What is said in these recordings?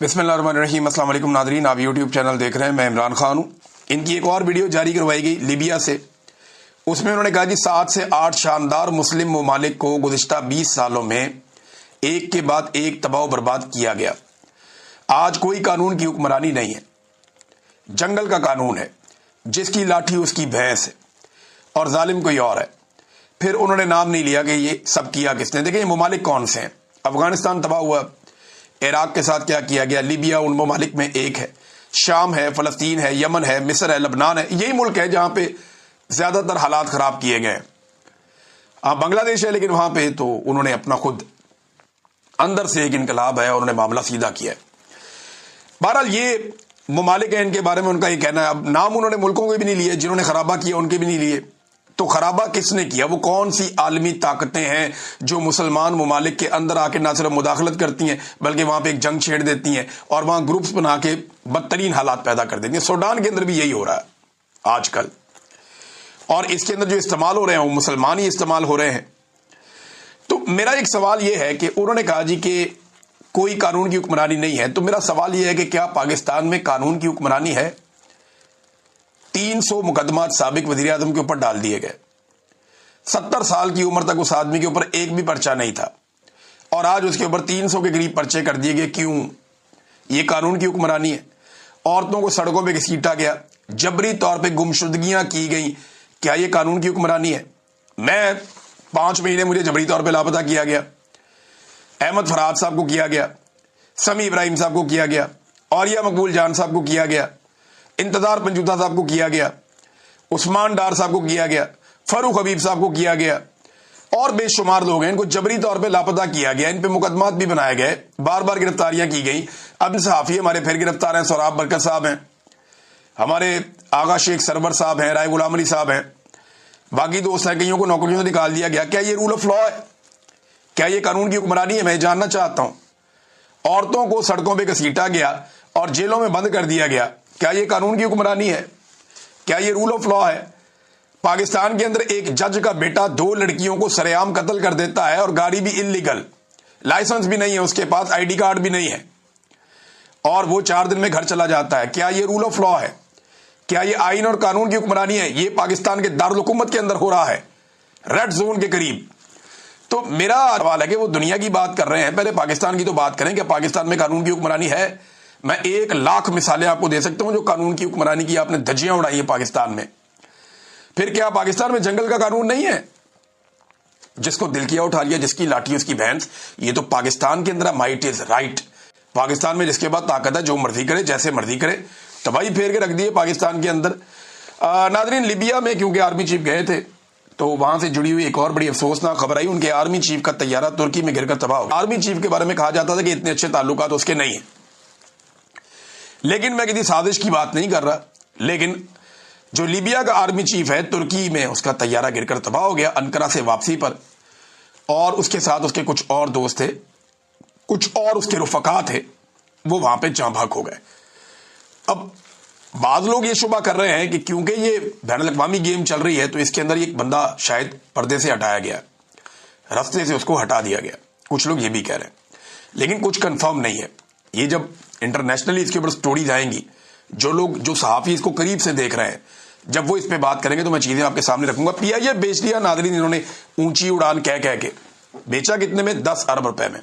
बिस्मिल्लाहिर्रहमानिर्रहीम। अस्सलाम वालेकुम नादरीन, आप यूट्यूब चैनल देख रहे हैं। मैं इमरान खान हूँ। इनकी एक और वीडियो जारी करवाई गई लीबिया से। उसमें उन्होंने कहा जी 7 से 8 शानदार मुस्लिम ममालिक को गुज़िश्ता 20 सालों में एक के बाद एक तबाह बर्बाद किया गया। आज कोई कानून की हुक्मरानी नहीं है, जंगल का कानून है, जिसकी लाठी उसकी भैंस है और जालिम कोई और है। फिर उन्होंने नाम नहीं लिया कि ये सब किया किसने। देखिए ये ममालिक कौन से हैं। अफगानिस्तान तबाह हुआ, इराक के साथ क्या किया गया, लीबिया उन ममालिक में एक है, शाम है, फलस्तीन है, यमन है, मिस्र है, लबनान है। यही मुल्क है जहां पे ज्यादातर हालात खराब किए गए। हाँ बांग्लादेश है, लेकिन वहां पे तो उन्होंने अपना खुद अंदर से एक इनकलाब है और उन्होंने मामला सीधा किया है। बहरहाल ये ममालिक है, इनके बारे में उनका ये कहना है। अब नाम उन्होंने मुल्कों के भी नहीं लिए, जिन्होंने खराबा किया उनके भी नहीं लिए। तो खराबा किसने किया? वो कौन सी आलमी ताकतें हैं जो मुसलमान ममालिक के अंदर आके ना सिर्फ मुदाखलत करती हैं बल्कि वहां पे एक जंग छेड़ देती हैं और वहां ग्रुप्स बना के बदतरीन हालात पैदा कर देती हैं। सूडान के अंदर भी यही हो रहा है आजकल, और इसके अंदर जो इस्तेमाल हो रहे हैं वो मुसलमान ही इस्तेमाल हो रहे हैं। तो मेरा एक सवाल यह है कि उन्होंने कहा जी कि कोई कानून की हुक्मरानी नहीं है। तो मेरा सवाल यह है कि क्या पाकिस्तान में कानून की हुक्मरानी है? 300 मुकदमा साबिक वजीर आजम के ऊपर डाल दिए गए। 70 साल की उम्र तक उस आदमी के ऊपर एक भी पर्चा नहीं था और आज उसके ऊपर 300 के करीब पर्चे कर दिए गए। क्यों? ये कानून की हुक्मरानी है। औरतों को सड़कों पे घसीटा गया, जबरी तौर पे गुमशुदगियां की गई। क्या ये कानून की हुक्मरानी है? मैं 5 महीने मुझे जबरी तौर पर लापता किया गया। अहमद फरहाद साहब को किया गया, समी इब्राहिम साहब को किया गया, औरिया मकबूल जान साहब को किया गया, इंतजार पंजूता साहब को किया गया, उस्मान डार साहब को किया गया, फरूख हबीब साहब को किया गया और बेशुमार लोग हैं। इनको जबरी तौर पे लापता किया गया, इन पे मुकदमात भी बनाए गए, बार बार गिरफ्तारियां की गई। अब सहाफी हमारे फिर गिरफ्तार हैं, सोराब बरकत साहब हैं, हमारे आगा शेख सरवर साहब हैं, राय गुलाम अली साहब हैं, बाकी दोस्त हैं, कईयों को नौकरियों से निकाल दिया गया। क्या ये रूल ऑफ लॉ है? क्या ये कानून की हुक्मरानी है? मैं जानना चाहता हूं। औरतों को सड़कों पर घसीटा गया और जेलों में बंद कर दिया गया। क्या ये कानून की हुक्मरानी है? क्या ये रूल ऑफ लॉ है? पाकिस्तान के अंदर एक जज का बेटा 2 लड़कियों को सरेआम कत्ल कर देता है और गाड़ी भी इल्लीगल, लाइसेंस भी नहीं है उसके पास, आईडी कार्ड भी नहीं है, और वो 4 दिन में घर चला जाता है। क्या ये रूल ऑफ लॉ है? क्या ये आइन और कानून की हुक्मरानी है? ये पाकिस्तान के दारुल हुकूमत के अंदर हो रहा है, रेड जोन के करीब। तो मेरा सवाल है कि वो दुनिया की बात कर रहे हैं, पहले पाकिस्तान की तो बात करें कि पाकिस्तान में कानून की हुक्मरानी है। मैं 1 लाख मिसालें आपको दे सकता हूं जो कानून की हुक्मरानी की आपने धज्जियां उड़ाई है पाकिस्तान में। फिर क्या पाकिस्तान में जंगल का कानून नहीं है? जिसको दिल किया उठा लिया, जिसकी लाठी उसकी भैंस। ये तो पाकिस्तान के अंदर माइट इज राइट। पाकिस्तान में जिसके बाद ताकत है, जो मर्जी करे, जैसे मर्जी करे, तबाही फेर के रख दिए पाकिस्तान के अंदर। नादरीन, लीबिया में क्योंकि आर्मी चीफ गए थे तो वहां से जुड़ी हुई एक और बड़ी अफसोसनाक खबर आई। उनके आर्मी चीफ का तैयारा तुर्की में गिरकर तबाह हो गया। आर्मी चीफ के बारे में कहा जाता था कि इतने अच्छे ताल्लुकात उसके नहीं है, लेकिन मैं किसी साजिश की बात नहीं कर रहा। लेकिन जो लीबिया का आर्मी चीफ है, तुर्की में उसका तैयारा गिरकर तबाह हो गया अंकारा से वापसी पर, और उसके साथ उसके कुछ और दोस्त थे, कुछ और उसके रुफका थे, वो वहां पे जाँ भाग हो गए। अब बाज लोग ये शुबा कर रहे हैं कि क्योंकि ये बैनुल-अक़वामी गेम चल रही है तो इसके अंदर एक बंदा शायद पर्दे से हटाया गया, रास्ते से उसको हटा दिया गया। कुछ लोग ये भी कह रहे हैं, लेकिन कुछ कंफर्म नहीं है। ये जब इंटरनेशनली इसके ऊपर स्टोरीज आएंगी, जो लोग, जो सहाफी इसको करीब से देख रहे हैं, जब वो इस पे बात करेंगे तो मैं चीजें आपके सामने रखूंगा। पीआईए बेच दिया नादरीन इन्होंने, ऊंची उड़ान कह कह के बेचा। कितने में? 10 अरब रुपए में।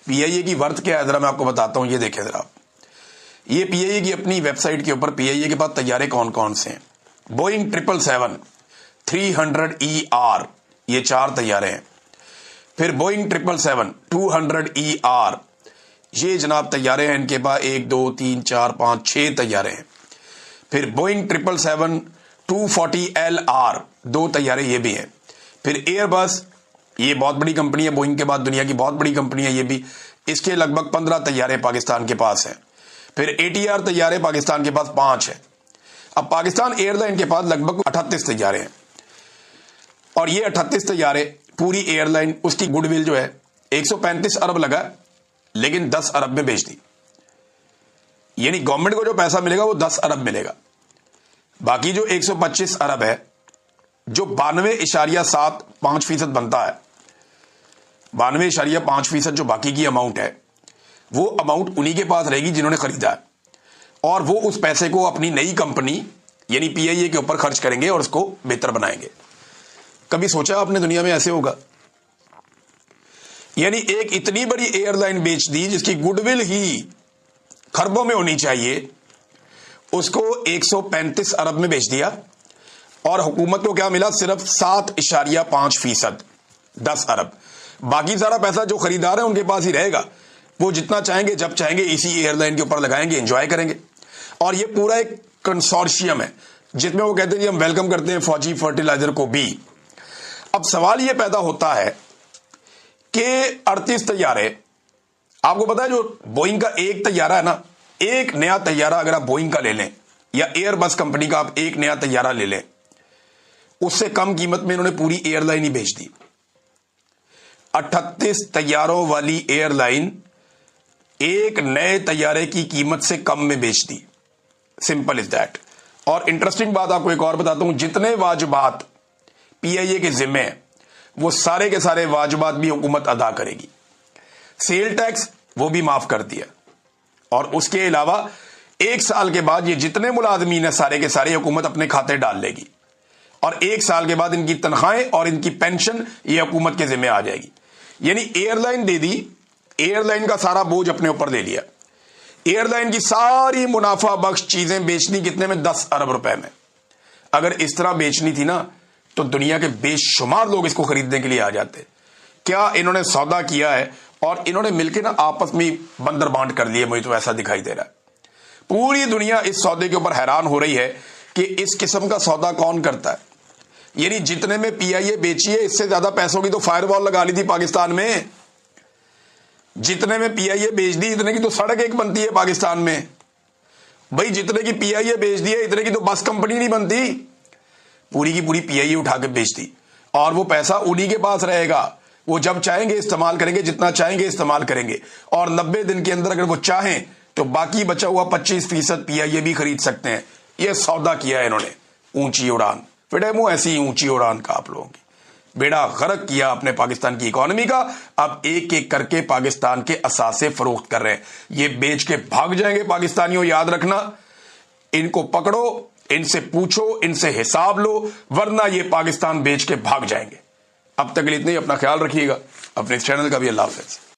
पीआईए की वर्थ क्या है जरा मैं आपको बताता हूं। ये देखें जरा, ये पीआईए की अपनी वेबसाइट के ऊपर पीआईए के पास तैयारे कौन कौन से हैं। बोइंग 777 300ER, ये 4 तैयारे हैं। फिर बोइंग 777 200ER, ये जनाब तैयारे हैं इनके पास। 1 2 3 4 5 6 तैयारे हैं। फिर बोइंग 777 240LR, 2 तैयारे ये भी हैं। फिर एयरबस, ये बहुत बड़ी कंपनी है, बोइंग के बाद दुनिया की बहुत बड़ी कंपनी है ये भी, इसके लगभग 15 तैयारे पाकिस्तान के पास हैं। फिर ATR तैयारे पाकिस्तान के पास 5 है। अब पाकिस्तान एयरलाइन के पास लगभग 38 तैयारे हैं, और ये 38 तैयारे पूरी एयरलाइन, उसकी गुडविल जो है 135 अरब लगा, लेकिन 10 अरब में बेच दी। यानी गवर्नमेंट को जो पैसा मिलेगा वो 10 अरब मिलेगा। बाकी जो 125 अरब है, जो 92.75% बनता है, 92.5% जो बाकी की अमाउंट है, वो अमाउंट उन्हीं के पास रहेगी जिन्होंने खरीदा है, और वो उस पैसे को अपनी नई कंपनी यानी पीआईए के ऊपर खर्च करेंगे और उसको बेहतर बनाएंगे। कभी सोचा आपने दुनिया में ऐसे होगा? यानी एक इतनी बड़ी एयरलाइन बेच दी जिसकी गुडविल ही खरबों में होनी चाहिए, उसको 135 अरब में बेच दिया, और हुकूमत को क्या मिला? सिर्फ 7.5%, 10 अरब। बाकी सारा पैसा जो खरीदार है उनके पास ही रहेगा, वो जितना चाहेंगे जब चाहेंगे इसी एयरलाइन के ऊपर लगाएंगे, एंजॉय करेंगे। और ये पूरा एक कंसोर्शियम है जिसमें वो कहते हैं हम वेलकम करते हैं फौजी फर्टिलाइजर को भी। अब सवाल ये पैदा होता है कि 38 तैयारे, आपको पता है जो बोइंग का एक तैयारा है ना, एक नया तैयारा अगर आप बोइंग का ले लें या एयरबस कंपनी का आप एक नया तैयारा ले लें, उससे कम कीमत में इन्होंने पूरी एयरलाइन ही बेच दी। 38 तैयारों वाली एयरलाइन एक नए तैयारे की कीमत से कम में बेच दी। Simple is that. और इंटरेस्टिंग बात आपको एक और बताता हूं, जितने वाजिबात पीआईए के जिम्मे हैं वो सारे के सारे वाजिबात भी हुकूमत अदा करेगी। सेल टैक्स वो भी माफ कर दिया, और उसके अलावा 1 साल के बाद ये जितने मुलाजमीन है सारे के सारे हुकूमत अपने खाते डाल लेगी, और 1 साल के बाद इनकी तनख्वाहें और इनकी पेंशन ये हुकूमत के जिम्मे आ जाएगी। यानी एयरलाइन दे दी, एयरलाइन का सारा बोझ अपने ऊपर ले लिया। एयरलाइन की सारी मुनाफा बख्श चीजें बेचनी कितने में? 10 अरब रुपए में। अगर इस तरह बेचनी थी ना तो दुनिया के बेशुमार लोग इसको खरीदने के लिए आ जाते। क्या इन्होंने सौदा किया है, और इन्होंने मिलकर ना आपस में बंदर बांट कर लिए, मुझे तो ऐसा दिखाई दे रहा है। पूरी दुनिया इस सौदे के ऊपर हैरान हो रही है कि इस किस्म का सौदा कौन करता है। यानी जितने में पीआईए बेची है इससे ज्यादा पैसों की तो फायरवॉल लगा ली थी पाकिस्तान में। जितने में पीआईए बेच दी इतने की तो सड़क एक बनती है पाकिस्तान में। भाई जितने की पीआईए बेच दी है इतने की तो बस कंपनी नहीं बनती। पूरी की पूरी पीआईए उठा के बेच दी, और वो पैसा उन्हीं के पास रहेगा। वो जब चाहेंगे इस्तेमाल करेंगे, जितना चाहेंगे इस्तेमाल करेंगे, और 90 दिन के अंदर अगर वो चाहें तो बाकी बचा हुआ 25% पीआईए भी खरीद सकते हैं। ये सौदा किया है इन्होंने, ऊंची उड़ान। फिर मुंह ऐसी ऊंची उड़ान का आप लोगों की बेड़ा गर्क किया अपने पाकिस्तान की इकोनॉमी का। अब एक एक करके पाकिस्तान के असासे फरोख्त कर रहे हैं। ये बेच के भाग जाएंगे पाकिस्तानियों, याद रखना। इनको पकड़ो, इनसे पूछो, इनसे हिसाब लो, वरना ये पाकिस्तान बेच के भाग जाएंगे। अब तक के लिए इतना ही। अपना ख्याल रखिएगा, अपने चैनल का भी। अल्लाह हाफ़िज़।